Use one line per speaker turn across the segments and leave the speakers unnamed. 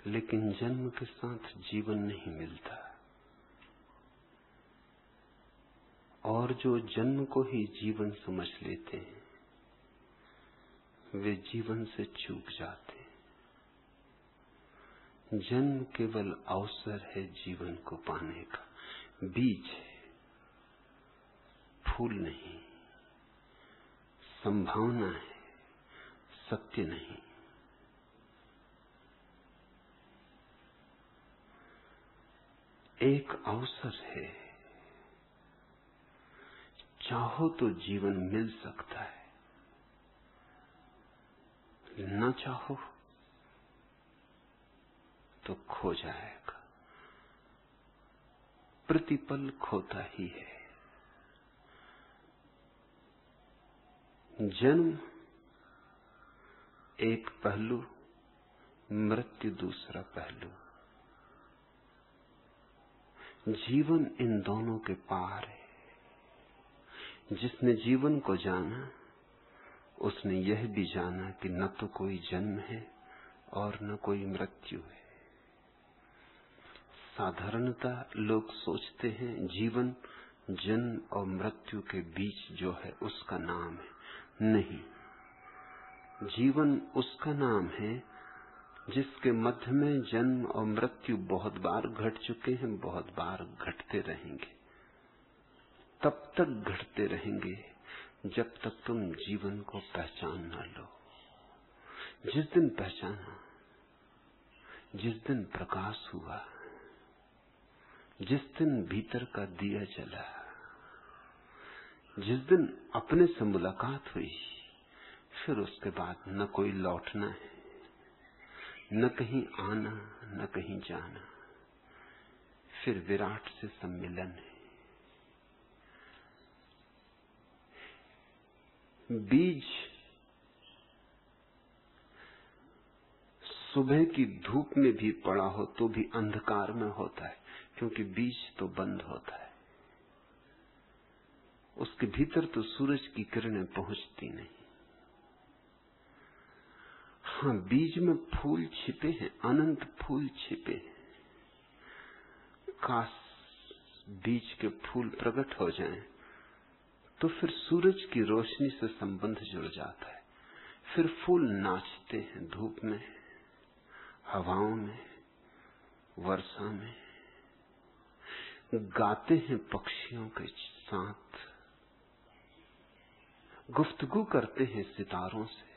लेकिन जन्म के साथ जीवन नहीं मिलता, और जो जन्म को ही जीवन समझ लेते हैं वे जीवन से चूक जाते हैं। जन्म केवल अवसर है जीवन को पाने का, बीज है, फूल नहीं, संभावना है, सत्य नहीं। एक अवसर है, चाहो तो जीवन मिल सकता है, न चाहो तो खो जाएगा, प्रतिपल खोता ही है। जन्म एक पहलू, मृत्यु दूसरा पहलू। जीवन इन दोनों के पार है। जिसने जीवन को जाना उसने यह भी जाना कि न तो कोई जन्म है और न कोई मृत्यु है। साधारणता लोग सोचते हैं जीवन जन्म और मृत्यु के बीच जो है उसका नाम है। नहीं, जीवन उसका नाम है जिसके मध्य में जन्म और मृत्यु बहुत बार घट चुके हैं, बहुत बार घटते रहेंगे, तब तक घटते रहेंगे जब तक तुम जीवन को पहचान न लो। जिस दिन पहचाना, जिस दिन प्रकाश हुआ, जिस दिन भीतर का दिया जला, जिस दिन अपने से मुलाकात हुई, फिर उसके बाद न कोई लौटना है, न कहीं आना, न कहीं जाना। फिर विराट से सम्मिलन है। बीज सुबह की धूप में भी पड़ा हो तो भी अंधकार में होता है, क्योंकि बीज तो बंद होता है, उसके भीतर तो सूरज की किरणें पहुंचती नहीं। हाँ, बीज में फूल छिपे हैं, अनंत फूल छिपे हैं। काश बीज के फूल प्रकट हो जाएं, तो फिर सूरज की रोशनी से संबंध जुड़ जाता है। फिर फूल नाचते हैं धूप में, हवाओं में, वर्षा में, गाते हैं पक्षियों के साथ, गुफ्तगू करते हैं सितारों से।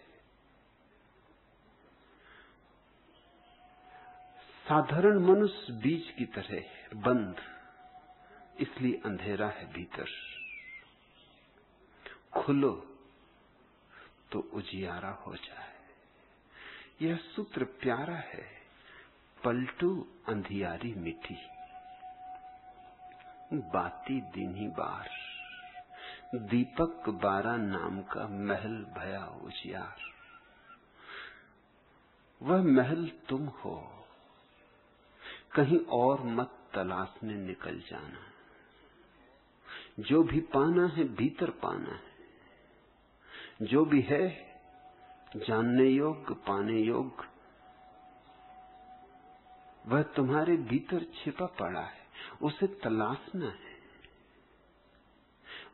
साधारण मनुष्य बीज की तरह है, बंद, इसलिए अंधेरा है भीतर। खुलो तो उजियारा हो जाए। यह सूत्र प्यारा है। पलटू अंधियारी मिठी, बाती दीनी बार, दीपक बारा नाम का महल भया उजियार। वह महल तुम हो, कहीं और मत तलाशने निकल जाना। जो भी पाना है भीतर पाना है। जो भी है जानने योग्य, पाने योग्य, वह तुम्हारे भीतर छिपा पड़ा है, उसे तलाशना है।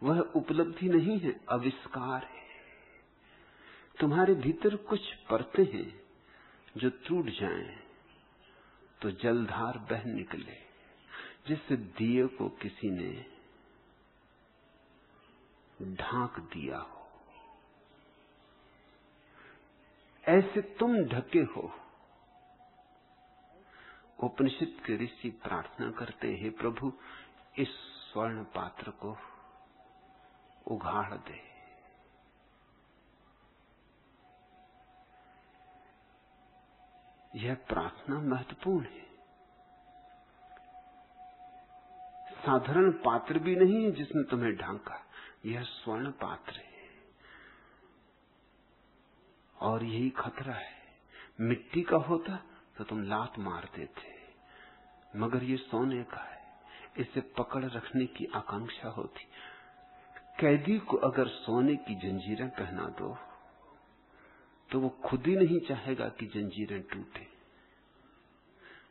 वह उपलब्धि नहीं है, आविष्कार है। तुम्हारे भीतर कुछ परतें हैं जो टूट जाएं तो जलधार बह निकले, जिससे दिए को किसी ने ढांक दिया हो। ऐसे तुम ढके हो। उपनिषद के ऋषि प्रार्थना करते हैं, हे प्रभु इस स्वर्ण पात्र को उघाड़ दे। यह प्रार्थना महत्वपूर्ण है। साधारण पात्र भी नहीं है जिसने तुम्हें ढांका, यह स्वर्ण पात्र है। और यही खतरा है। मिट्टी का होता तो तुम लात मार देते, मगर ये सोने का है, इसे पकड़ रखने की आकांक्षा होती। कैदी को अगर सोने की जंजीरें पहना दो तो वो खुद ही नहीं चाहेगा कि जंजीरें टूटे।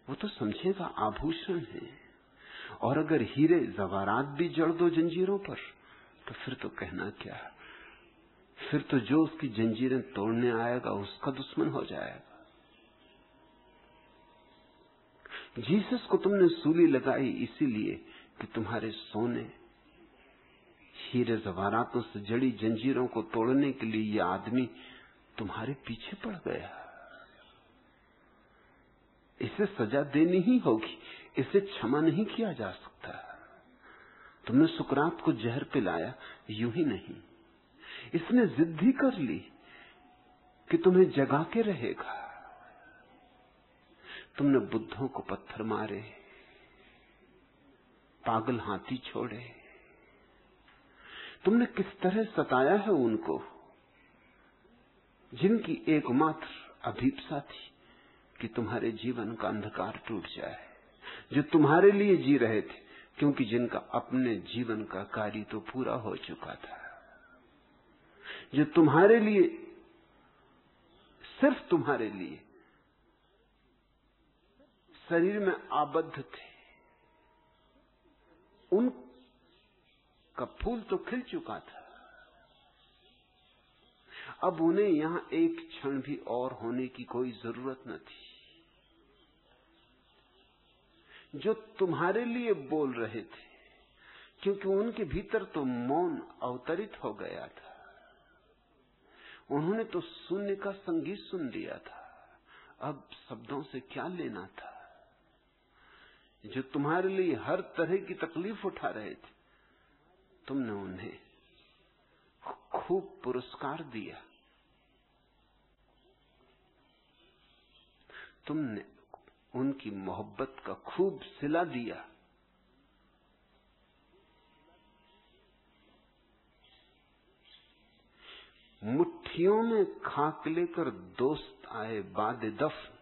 वो तो समझेगा आभूषण है। और अगर हीरे जवारात भी जड़ दो जंजीरों पर, तो फिर तो कहना क्या, फिर तो जो उसकी जंजीरें तोड़ने आएगा उसका दुश्मन हो जाएगा। जीसस को तुमने सूली लगाई इसीलिए कि तुम्हारे सोने हीरे जवारातों से जड़ी जंजीरों को तोड़ने के लिए यह आदमी तुम्हारे पीछे पड़ गया। इसे सजा देनी ही होगी, इसे क्षमा नहीं किया जा सकता। तुमने सुकरात को जहर पिलाया, यूं ही नहीं, इसने जिद ही कर ली कि तुम्हें जगा के रहेगा। तुमने बुद्धों को पत्थर मारे, पागल हाथी छोड़े, तुमने किस तरह सताया है उनको जिनकी एकमात्र अभीप्सा थी कि तुम्हारे जीवन का अंधकार टूट जाए, जो तुम्हारे लिए जी रहे थे, क्योंकि जिनका अपने जीवन का कार्य तो पूरा हो चुका था, जो तुम्हारे लिए, सिर्फ तुम्हारे लिए शरीर में आबद्ध थे, उनका फूल तो खिल चुका था। अब उन्हें यहां एक क्षण भी और होने की कोई जरूरत न थी। जो तुम्हारे लिए बोल रहे थे, क्योंकि उनके भीतर तो मौन अवतरित हो गया था, उन्होंने तो शून्य का संगीत सुन लिया था, अब शब्दों से क्या लेना था। जो तुम्हारे लिए हर तरह की तकलीफ उठा रहे थे, तुमने उन्हें खूब पुरस्कार दिया, तुमने उनकी मोहब्बत का खूब सिला दिया। मुट्ठियों में खाक लेकर दोस्त आए बाद दफन,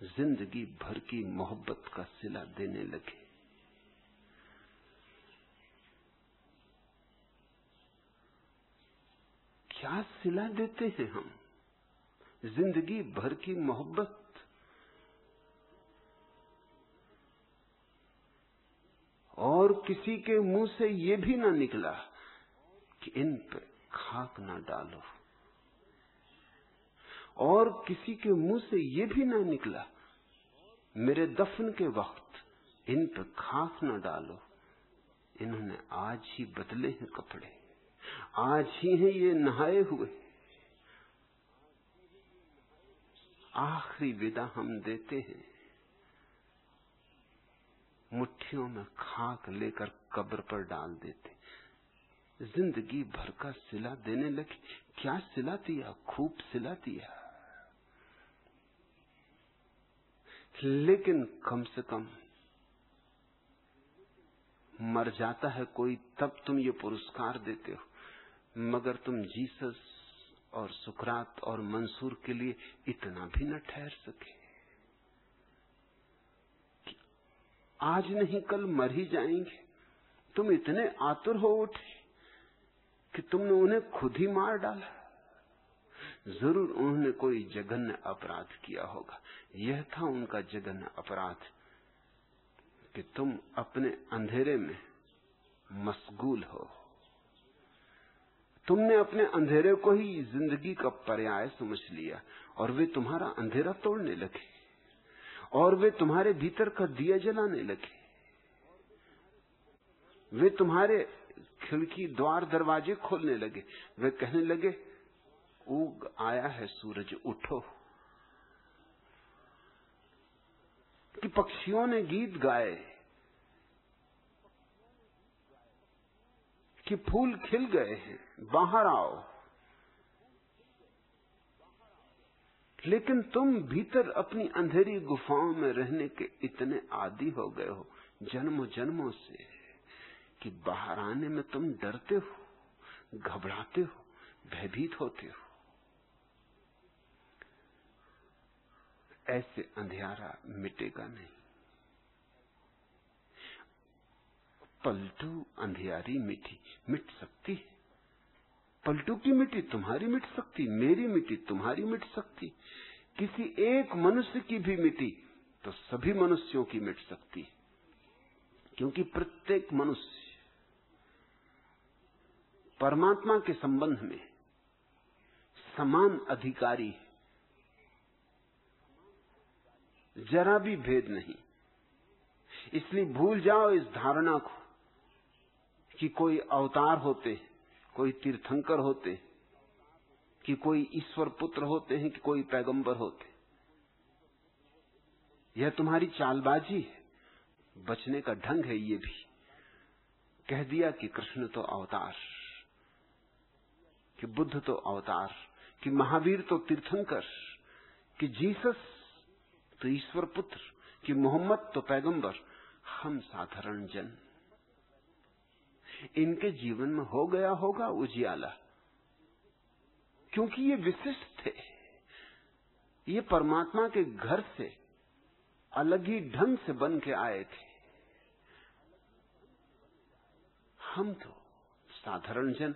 जिंदगी भर की मोहब्बत का सिला देने लगे। क्या सिला देते हैं हम? जिंदगी भर की मोहब्बत। और किसी के मुंह से ये भी ना निकला कि इन पर खाक ना डालो, और किसी के मुंह से ये भी ना निकला मेरे दफन के वक्त इन पर खाक ना डालो। इन्होंने आज ही बदले हैं कपड़े, आज ही हैं ये नहाए हुए। आखिरी विदा हम देते हैं, मुट्ठियों में खाक लेकर कब्र पर डाल देते। जिंदगी भर का सिला देने लगे। क्या सिला दिया? खूब सिला दिया। लेकिन कम से कम मर जाता है कोई तब तुम ये पुरस्कार देते हो, मगर तुम जीसस और सुकरात और मंसूर के लिए इतना भी न ठहर सके कि आज नहीं कल मर ही जाएंगे। तुम इतने आतुर हो उठे कि तुमने उन्हें खुद ही मार डाला। जरूर उन्होंने कोई जघन्य अपराध किया होगा। यह था उनका जघन्य अपराध कि तुम अपने अंधेरे में मशगूल हो। तुमने अपने अंधेरे को ही जिंदगी का पर्याय समझ लिया, और वे तुम्हारा अंधेरा तोड़ने लगे, और वे तुम्हारे भीतर का दिया जलाने लगे। वे तुम्हारे खिड़की द्वार दरवाजे खोलने लगे। वे कहने लगे, उग आया है सूरज, उठो। कि पक्षियों ने गीत गाए, कि फूल खिल गए हैं, बाहर आओ। लेकिन तुम भीतर अपनी अंधेरी गुफाओं में रहने के इतने आदी हो गए हो जन्मों जन्मों से कि बाहर आने में तुम डरते हो, घबराते हो, भयभीत होते हो। ऐसे अंधियारा मिटेगा नहीं। पलटू अंधियारी मिटी मिट सकती है। पलटू की मिट्टी तुम्हारी मिट सकती, मेरी मिट्टी तुम्हारी मिट सकती, किसी एक मनुष्य की भी मिट्टी तो सभी मनुष्यों की मिट सकती है, क्योंकि प्रत्येक मनुष्य परमात्मा के संबंध में समान अधिकारी है, जरा भी भेद नहीं। इसलिए भूल जाओ इस धारणा को कि कोई अवतार होते हैं, कोई तीर्थंकर होते हैं, कि कोई ईश्वर पुत्र होते हैं, कि कोई पैगंबर होते हैं। यह तुम्हारी चालबाजी है, बचने का ढंग है। ये भी कह दिया कि कृष्ण तो अवतार, कि बुद्ध तो अवतार, कि महावीर तो तीर्थंकर, कि जीसस तो ईश्वर पुत्र, कि मोहम्मद तो पैगंबर। हम साधारण जन, इनके जीवन में हो गया होगा उजियाला, क्योंकि ये विशिष्ट थे। ये परमात्मा के घर से अलग ही ढंग से बन के आए थे। हम तो साधारण जन,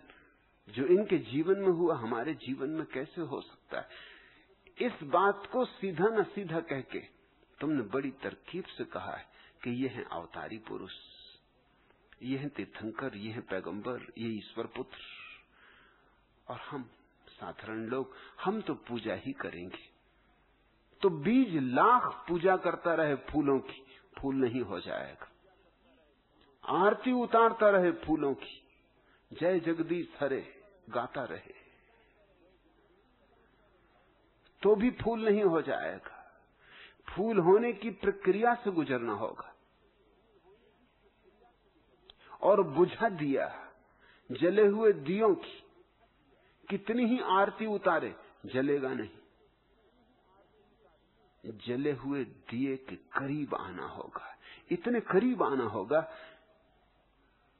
जो इनके जीवन में हुआ हमारे जीवन में कैसे हो सकता है? इस बात को सीधा न सीधा कह के तुमने बड़ी तरकीब से कहा है कि ये हैं अवतारी पुरुष, ये हैं तीर्थंकर, ये हैं पैगंबर, ये ईश्वर पुत्र, और हम साधारण लोग, हम तो पूजा ही करेंगे। तो बीज लाख पूजा करता रहे फूलों की, फूल नहीं हो जाएगा। आरती उतारता रहे फूलों की, जय जगदीश हरे गाता रहे, तो भी फूल नहीं हो जाएगा। फूल होने की प्रक्रिया से गुजरना होगा। और बुझा दिया, जले हुए दियों की कितनी ही आरती उतारे, जलेगा नहीं। जले हुए दिए के करीब आना होगा, इतने करीब आना होगा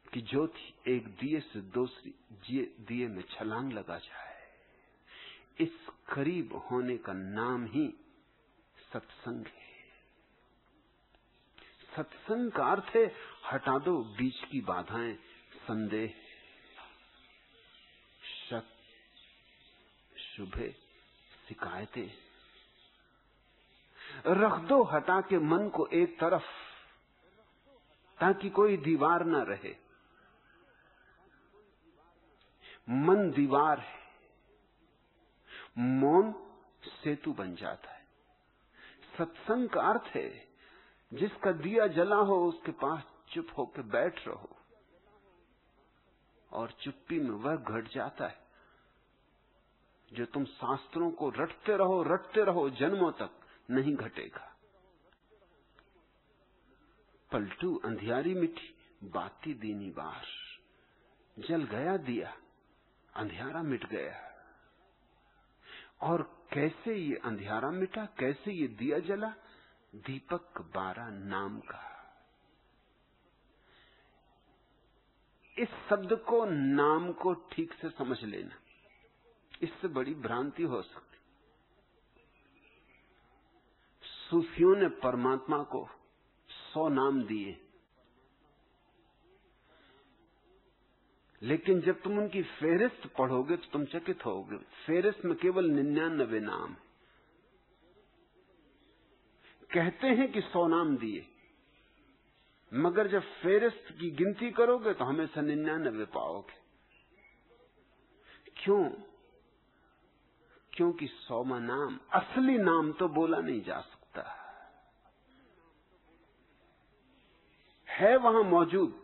कि ज्योति एक दिए से दूसरी दिए में छलांग लगा जाए। इस करीब होने का नाम ही सत्संग है। सत्संग का अर्थ है हटा दो बीच की बाधाएं, संदेह, शक, शुभे, शिकायतें। रख दो हटा के मन को एक तरफ, ताकि कोई दीवार न रहे। मन दीवार है, मौन सेतु बन जाता है। सत्संग का अर्थ है जिसका दिया जला हो उसके पास चुप होकर बैठ रहो, और चुप्पी में वह घट जाता है जो तुम शास्त्रों को रटते रहो जन्मों तक नहीं घटेगा। पलटू अंधियारी मिठी बाती दीनी बार, जल गया दिया, अंधियारा मिट गया। और कैसे ये अंधियारा मिटा, कैसे ये दिया जला? दीपक बारा नाम का। इस शब्द को, नाम को ठीक से समझ लेना, इससे बड़ी भ्रांति हो सकती। सूफियों ने परमात्मा को 100 नाम दिए, लेकिन जब तुम उनकी फेहरिस्त पढ़ोगे तो तुम चकित होगे। फेहरिस्त में केवल 99 नाम। कहते हैं कि 100 नाम दिए, मगर जब फेहरिस्त की गिनती करोगे तो हमेशा 99 पाओगे। क्यों? क्योंकि 100वां नाम, असली नाम तो बोला नहीं जा सकता, है वहां मौजूद,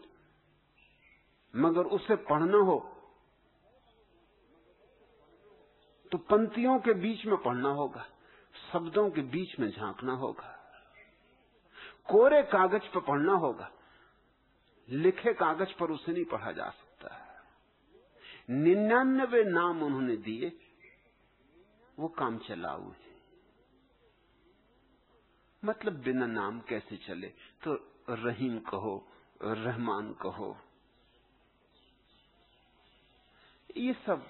मगर उसे पढ़ना हो तो पंक्तियों के बीच में पढ़ना होगा, शब्दों के बीच में झांकना होगा, कोरे कागज पर पढ़ना होगा, लिखे कागज पर उसे नहीं पढ़ा जा सकता। 99 नाम उन्होंने दिए, वो काम चलाऊ है। मतलब बिना नाम कैसे चले? तो रहीम कहो, रहमान कहो, ये सब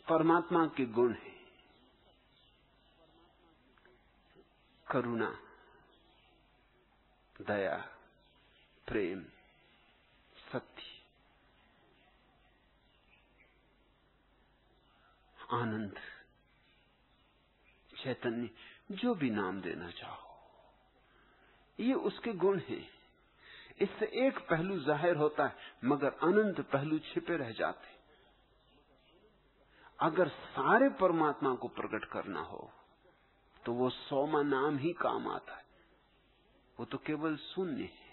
परमात्मा के गुण हैं। करुणा, दया, प्रेम, सत्य, आनंद, चैतन्य, जो भी नाम देना चाहो। ये उसके गुण हैं। इससे एक पहलू जाहिर होता है, मगर अनंत पहलू छिपे रह जाते। अगर सारे परमात्मा को प्रकट करना हो तो वो 100वां नाम ही काम आता है। वो तो केवल शून्य है,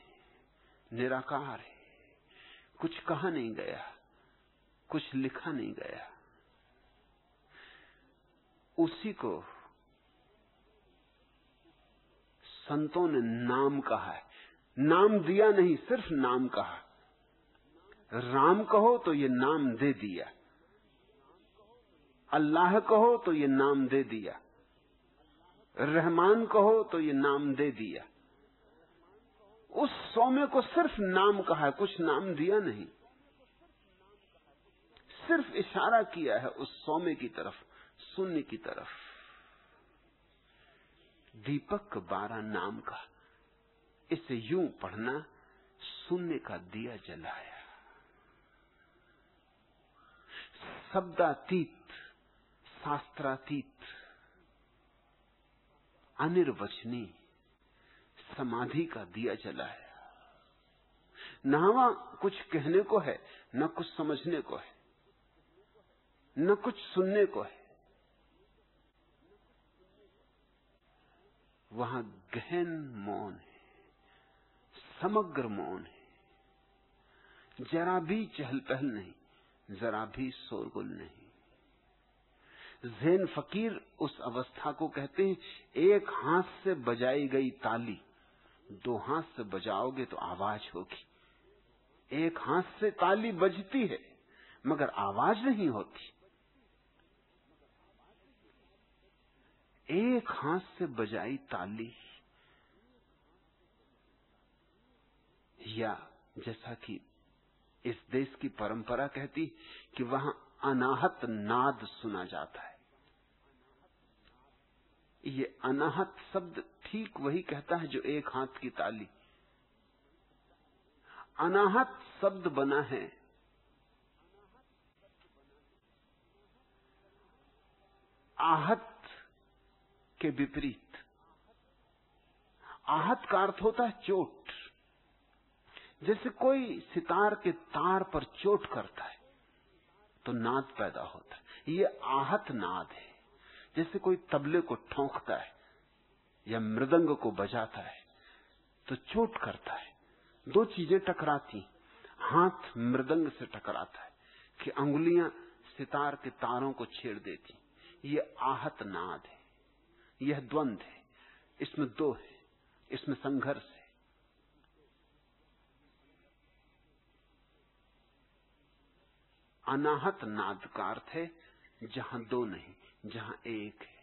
निराकार है, कुछ कहा नहीं गया, कुछ लिखा नहीं गया। उसी को संतों ने नाम कहा है। नाम दिया नहीं, सिर्फ नाम कहा। राम कहो तो ये नाम दे दिया, अल्लाह कहो तो ये नाम दे दिया, रहमान कहो तो ये नाम दे दिया। उस सौम्य को सिर्फ नाम कहा है, कुछ नाम दिया नहीं, सिर्फ इशारा किया है उस सौम्य की तरफ, शून्य की तरफ। दीपक 12 नाम का, इसे यूं पढ़ना, शून्य का दिया जलाया। शब्दातीत, शास्त्रातीत, अनिर्वचनीय समाधि का दिया जलाया। न वहां कुछ कहने को है, न कुछ समझने को है, न कुछ सुनने को है। वहां गहन मौन है, समग्र मौन है। जरा भी चहल पहल नहीं, जरा भी शोरगुल नहीं। ज़ैन फकीर उस अवस्था को कहते हैं, एक हाथ से बजाई गई ताली 2 हाथ से बजाओगे तो आवाज होगी। एक हाथ से ताली बजती है मगर आवाज नहीं होती। एक हाथ से बजाई ताली, या जैसा कि इस देश की परंपरा कहती कि वहां अनाहत नाद सुना जाता है। ये अनाहत शब्द ठीक वही कहता है जो एक हाथ की ताली। अनाहत शब्द बना है आहत के विपरीत। आहत का अर्थ होता है चोट। जैसे कोई सितार के तार पर चोट करता है तो नाद पैदा होता है, ये आहत नाद है। जैसे कोई तबले को ठोंकता है या मृदंग को बजाता है तो चोट करता है। 2 चीजें टकराती, हाथ मृदंग से टकराता है कि अंगुलियां सितार के तारों को छेड़ देती। ये आहत नाद है, यह द्वंद्व है, इसमें 2 है, इसमें संघर्ष है। अनाहत नाद का अर्थ है जहां 2 नहीं, जहां एक है,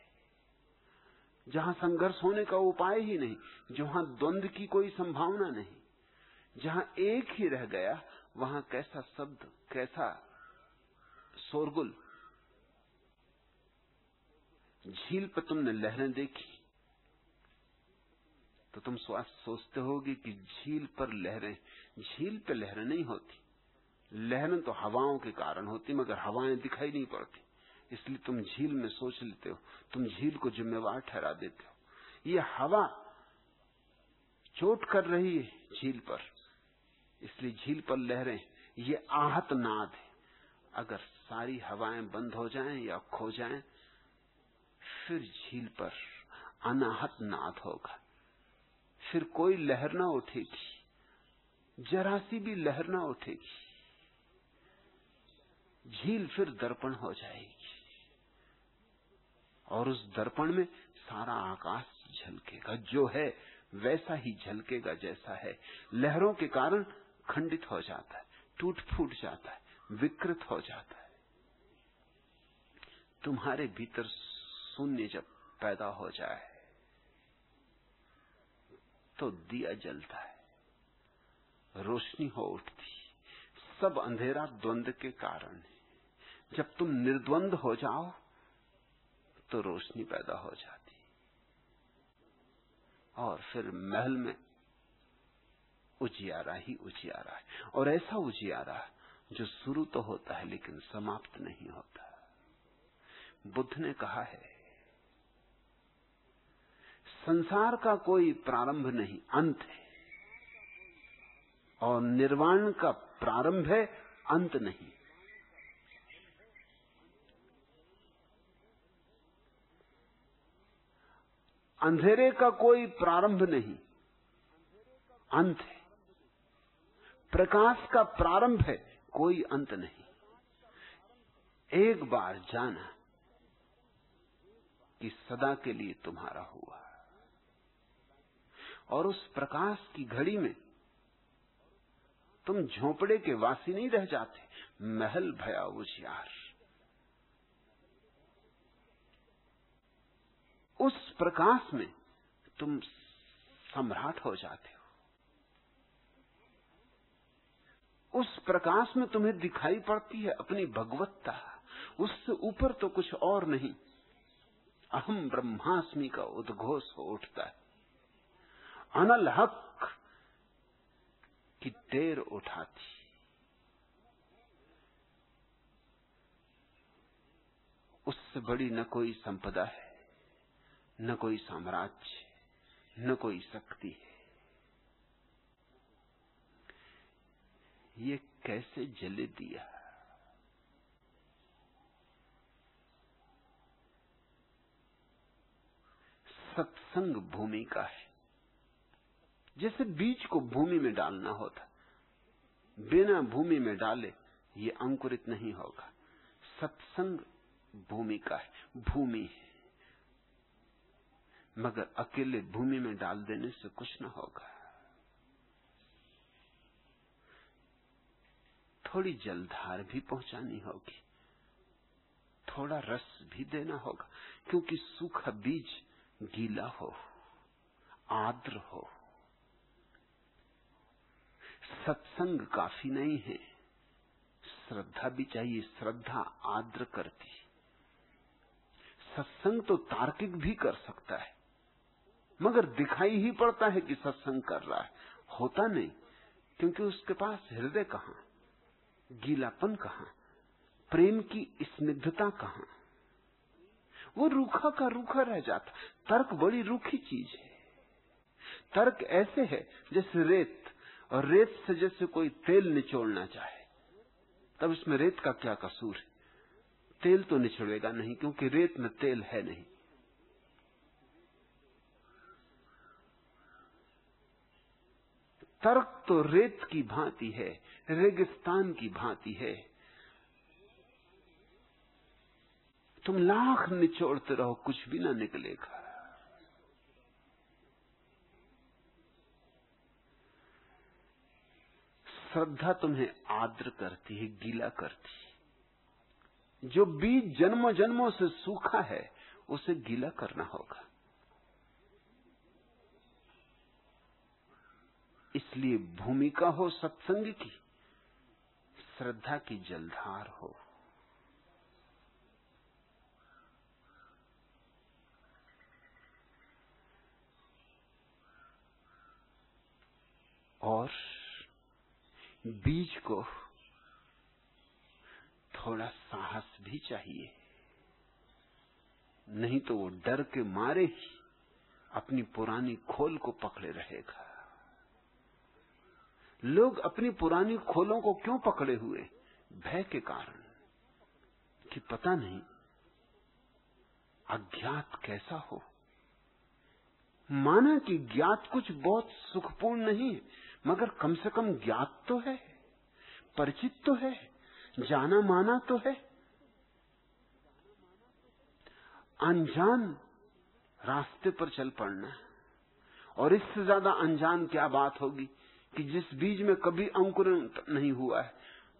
जहां संघर्ष होने का उपाय ही नहीं, जहां द्वंद्व की कोई संभावना नहीं, जहां एक ही रह गया, वहां कैसा शब्द, कैसा शोरगुल। झील पर तुमने लहरें देखी तो तुम सोचते होगे कि झील पर लहरें, झील पर लहरें नहीं होती। लहरें तो हवाओं के कारण होती, मगर हवाएं दिखाई नहीं पड़ती, इसलिए तुम झील में सोच लेते हो, तुम झील को जिम्मेवार ठहरा देते हो। ये हवा चोट कर रही है झील पर, इसलिए झील पर लहरें, ये आहत नाद है। अगर सारी हवाएं बंद हो जाएं या खो जाएं, फिर झील पर अनाहत नाद होगा, फिर कोई लहर ना उठेगी, जरा सी भी लहर ना उठेगी। झील फिर दर्पण हो जाएगी और उस दर्पण में सारा आकाश झलकेगा, जो है वैसा ही झलकेगा जैसा है। लहरों के कारण खंडित हो जाता है, टूट फूट जाता है, विकृत हो जाता है। तुम्हारे भीतर शून्य जब पैदा हो जाए तो दिया जलता है, रोशनी हो उठती। सब अंधेरा द्वंद्व के कारण है। जब तुम निर्द्वंद हो जाओ तो रोशनी पैदा हो जाती, और फिर महल में उजियारा ही उजियारा है, और ऐसा उजियारा जो शुरू तो होता है लेकिन समाप्त नहीं होता। बुद्ध ने कहा है, संसार का कोई प्रारंभ नहीं, अंत है। और निर्वाण का प्रारंभ है, अंत नहीं। अंधेरे का कोई प्रारंभ नहीं, अंत है। प्रकाश का प्रारंभ है, कोई अंत नहीं। एक बार जाना कि सदा के लिए तुम्हारा हुआ, और उस प्रकाश की घड़ी में तुम झोंपड़े के वासी नहीं रह जाते, महल भया उजियार। उस प्रकाश में तुम सम्राट हो जाते हो। उस प्रकाश में तुम्हें दिखाई पड़ती है अपनी भगवत्ता। उससे ऊपर तो कुछ और नहीं। अहम ब्रह्मास्मि का उद्घोष हो उठता है। अनल हक की टेर उठाती। उससे बड़ी न कोई संपदा है, न कोई साम्राज्य, न कोई शक्ति है। ये कैसे जले दिया। सत्संग भूमि का है। जैसे बीज को भूमि में डालना होता, बिना भूमि में डाले ये अंकुरित नहीं होगा। सत्संग भूमि का है, भूमि है, मगर अकेले भूमि में डाल देने से कुछ न होगा। थोड़ी जलधार भी पहुंचानी होगी, थोड़ा रस भी देना होगा, क्योंकि सूखा बीज गीला हो, आर्द्र हो। सत्संग काफी नहीं है, श्रद्धा भी चाहिए। श्रद्धा आर्द्र करती। सत्संग तो तार्किक भी कर सकता है, मगर दिखाई ही पड़ता है कि सत्संग कर रहा है, होता नहीं, क्योंकि उसके पास हृदय कहां, गीलापन कहां, प्रेम की स्निग्धता कहां। वो रूखा का रूखा रह जाता। तर्क बड़ी रूखी चीज है। तर्क ऐसे है जैसे रेत, और रेत से जैसे कोई तेल निचोड़ना चाहे, तब इसमें रेत का क्या कसूर है। तेल तो निचोड़ेगा नहीं, क्योंकि रेत में तेल है नहीं। तर्क तो रेत की भांति है, रेगिस्तान की भांति है। तुम लाख निचोड़ते रहो, कुछ भी ना निकलेगा। श्रद्धा तुम्हें आर्द्र करती है, गीला करती है। जो बीज जन्मों जन्मों से सूखा है, उसे गीला करना होगा। इसलिए भूमिका हो सत्संग की, श्रद्धा की जलधार हो। और बीज को थोड़ा साहस भी चाहिए, नहीं तो वो डर के मारे ही अपनी पुरानी खोल को पकड़े रहेगा। लोग अपनी पुरानी खोलों को क्यों पकड़े हुए? भय के कारण, कि पता नहीं अज्ञात कैसा हो। माना कि ज्ञात कुछ बहुत सुखपूर्ण नहीं है, मगर कम से कम ज्ञात तो है, परिचित तो है, जाना माना तो है। अनजान रास्ते पर चल पड़ना, और इससे ज्यादा अनजान क्या बात होगी कि जिस बीज में कभी अंकुरण नहीं हुआ है,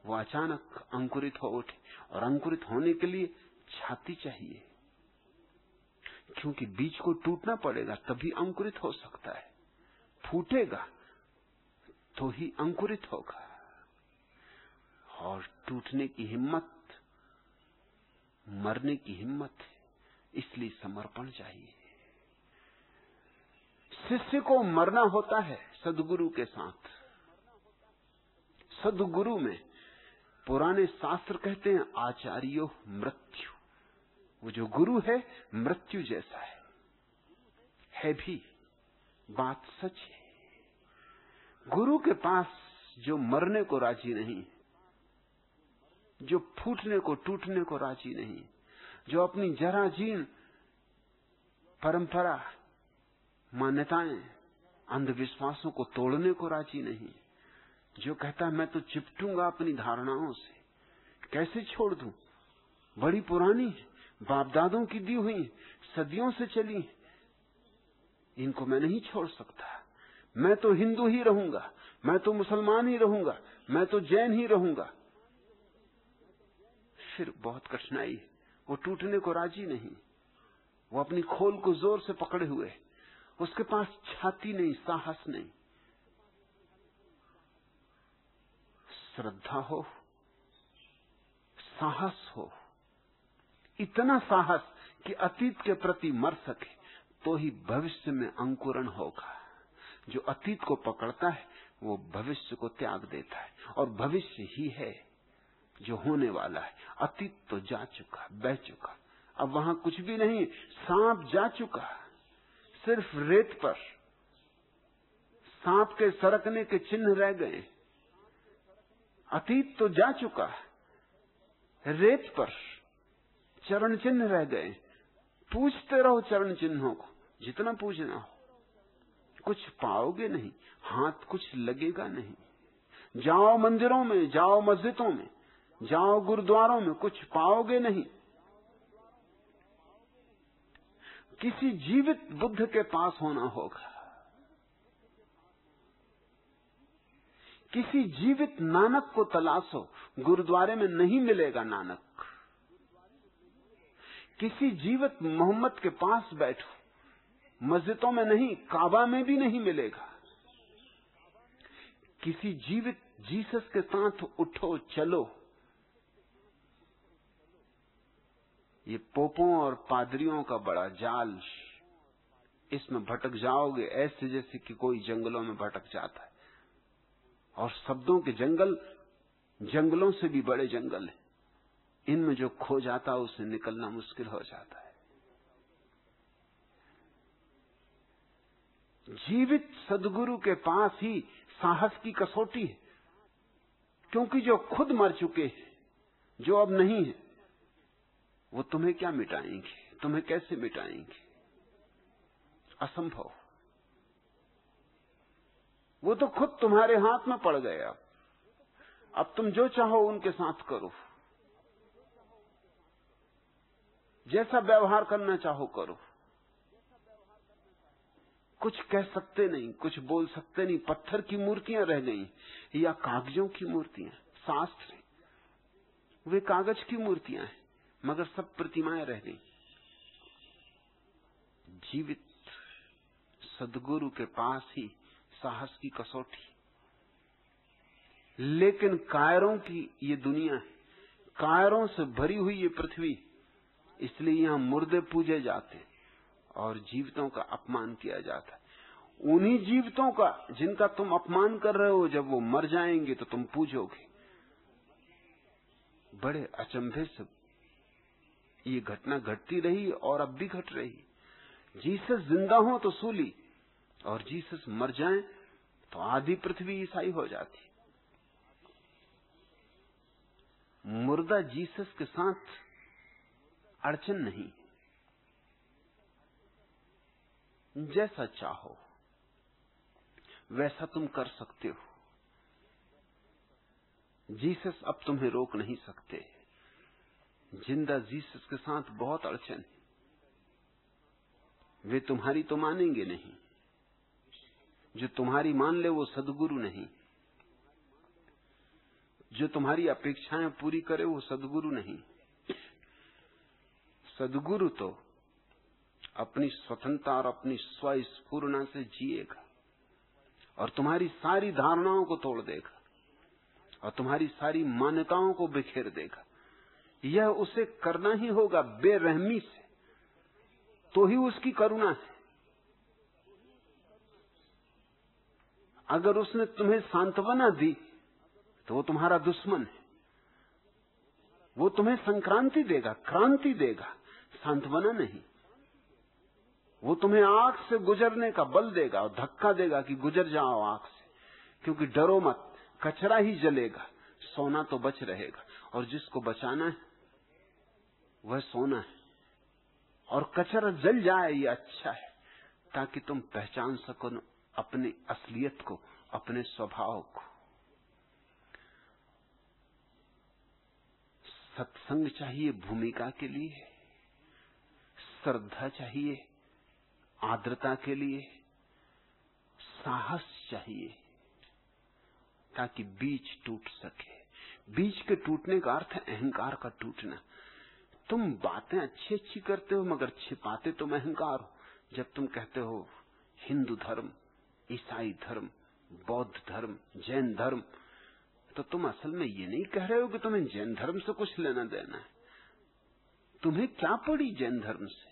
वो अचानक अंकुरित हो उठे। और अंकुरित होने के लिए छाती चाहिए, क्योंकि बीज को टूटना पड़ेगा तभी अंकुरित हो सकता है। फूटेगा तो ही अंकुरित होगा। और टूटने की हिम्मत मरने की हिम्मत है, इसलिए समर्पण चाहिए। शिष्य को मरना होता है सद्गुरु के साथ। सद्गुरु में पुराने शास्त्र कहते हैं आचार्यो मृत्यु। वो जो गुरु है मृत्यु जैसा है भी, बात सच है। गुरु के पास जो मरने को राजी नहीं, जो फूटने को टूटने को राजी नहीं, जो अपनी जराजीर्ण परंपरा, मान्यताएं, अंधविश्वासों को तोड़ने को राजी नहीं, जो कहता है मैं तो चिपटूंगा अपनी धारणाओं से, कैसे छोड़ दूं, बड़ी पुरानी है, बाप दादों की दी हुई, सदियों से चली, इनको मैं नहीं छोड़ सकता, मैं तो हिंदू ही रहूंगा, मैं तो मुसलमान ही रहूंगा, मैं तो जैन ही रहूंगा। फिर बहुत कठिनाई है, वो टूटने को राजी नहीं, वो अपनी खोल को जोर से पकड़े हुए, उसके पास छाती नहीं, साहस नहीं। श्रद्धा हो, साहस हो, इतना साहस कि अतीत के प्रति मर सके, तो ही भविष्य में अंकुरण होगा। जो अतीत को पकड़ता है वो भविष्य को त्याग देता है, और भविष्य ही है जो होने वाला है। अतीत तो जा चुका, बह चुका, अब वहां कुछ भी नहीं, सांप जा चुका, सिर्फ रेत पर सांप के सरकने के चिन्ह रह गए। अतीत तो जा चुका, रेत पर चरण चिन्ह रह गए। पूछते रहो चरण चिन्हों को, जितना पूजना हो, कुछ पाओगे नहीं, हाथ कुछ लगेगा नहीं। जाओ मंदिरों में, जाओ मस्जिदों में, जाओ गुरुद्वारों में, कुछ पाओगे नहीं। किसी जीवित बुद्ध के पास होना होगा, किसी जीवित नानक को तलाशो, गुरुद्वारे में नहीं मिलेगा नानक। किसी जीवित मोहम्मद के पास बैठो, मस्जिदों में नहीं, काबा में भी नहीं मिलेगा। किसी जीवित जीसस के साथ उठो, चलो। ये पोपों और पादरियों का बड़ा जाल, इसमें भटक जाओगे ऐसे जैसे कि कोई जंगलों में भटक जाता है, और शब्दों के जंगल जंगलों से भी बड़े जंगल हैं। इनमें जो खो जाता है उसे निकलना मुश्किल हो जाता है। जीवित सदगुरु के पास ही साहस की कसौटी है, क्योंकि जो खुद मर चुके हैं, जो अब नहीं है, वो तुम्हें क्या मिटाएंगे, तुम्हें कैसे मिटाएंगे? असंभव। वो तो खुद तुम्हारे हाथ में पड़ गए। अब तुम जो चाहो उनके साथ करो, जैसा व्यवहार करना चाहो करो, कुछ कह सकते नहीं, कुछ बोल सकते नहीं। पत्थर की मूर्तियां रह गई या कागजों की मूर्तियां, शास्त्र वे कागज की मूर्तियां हैं, मगर सब प्रतिमाएं रह गई। जीवित सदगुरु के पास ही साहस की कसौटी। लेकिन कायरों की ये दुनिया है, कायरों से भरी हुई ये पृथ्वी, इसलिए यहां मुर्दे पूजे जाते और जीवितों का अपमान किया जाता है। उन्हीं जीवितों का जिनका तुम अपमान कर रहे हो, जब वो मर जाएंगे तो तुम पूजोगे। बड़े अचंभे से ये घटना घटती रही और अब भी घट रही। जीसस जिंदा हो तो सूली, और जीसस मर जाए तो आधी पृथ्वी ईसाई हो जाती। मुर्दा जीसस के साथ अड़चन नहीं, जैसा चाहो वैसा तुम कर सकते हो। जीसस अब तुम्हें रोक नहीं सकते। जिंदा जीसस के साथ बहुत अड़चन है। वे तुम्हारी तो मानेंगे नहीं, जो तुम्हारी मान ले वो सदगुरु नहीं, जो तुम्हारी अपेक्षाएं पूरी करे वो सदगुरु नहीं। सदगुरु तो अपनी स्वतंत्रता और अपनी स्वस्फूर्णता से जिएगा और तुम्हारी सारी धारणाओं को तोड़ देगा और तुम्हारी सारी मान्यताओं को बिखेर देगा। यह उसे करना ही होगा बेरहमी से, तो ही उसकी करुणा है। अगर उसने तुम्हें सांत्वना दी तो वो तुम्हारा दुश्मन है। वो तुम्हें संक्रांति देगा, क्रांति देगा, सांत्वना नहीं। वो तुम्हें आंख से गुजरने का बल देगा और धक्का देगा कि गुजर जाओ आंख से, क्योंकि डरो मत, कचरा ही जलेगा, सोना तो बच रहेगा। और जिसको बचाना है वह सोना है, और कचरा जल जाए ये अच्छा है, ताकि तुम पहचान सको अपनी असलियत को, अपने स्वभाव को। सत्संग चाहिए भूमिका के लिए, श्रद्धा चाहिए आर्द्रता के लिए, साहस चाहिए ताकि बीज टूट सके। बीज के टूटने का अर्थ है अहंकार का टूटना। तुम बातें अच्छी अच्छी करते हो मगर छिपाते तुम अहंकार हो। जब तुम कहते हो हिंदू धर्म, ईसाई धर्म, बौद्ध धर्म, जैन धर्म, तो तुम असल में ये नहीं कह रहे हो कि तुम्हें जैन धर्म से कुछ लेना देना है। तुम्हें क्या पड़ी जैन धर्म से?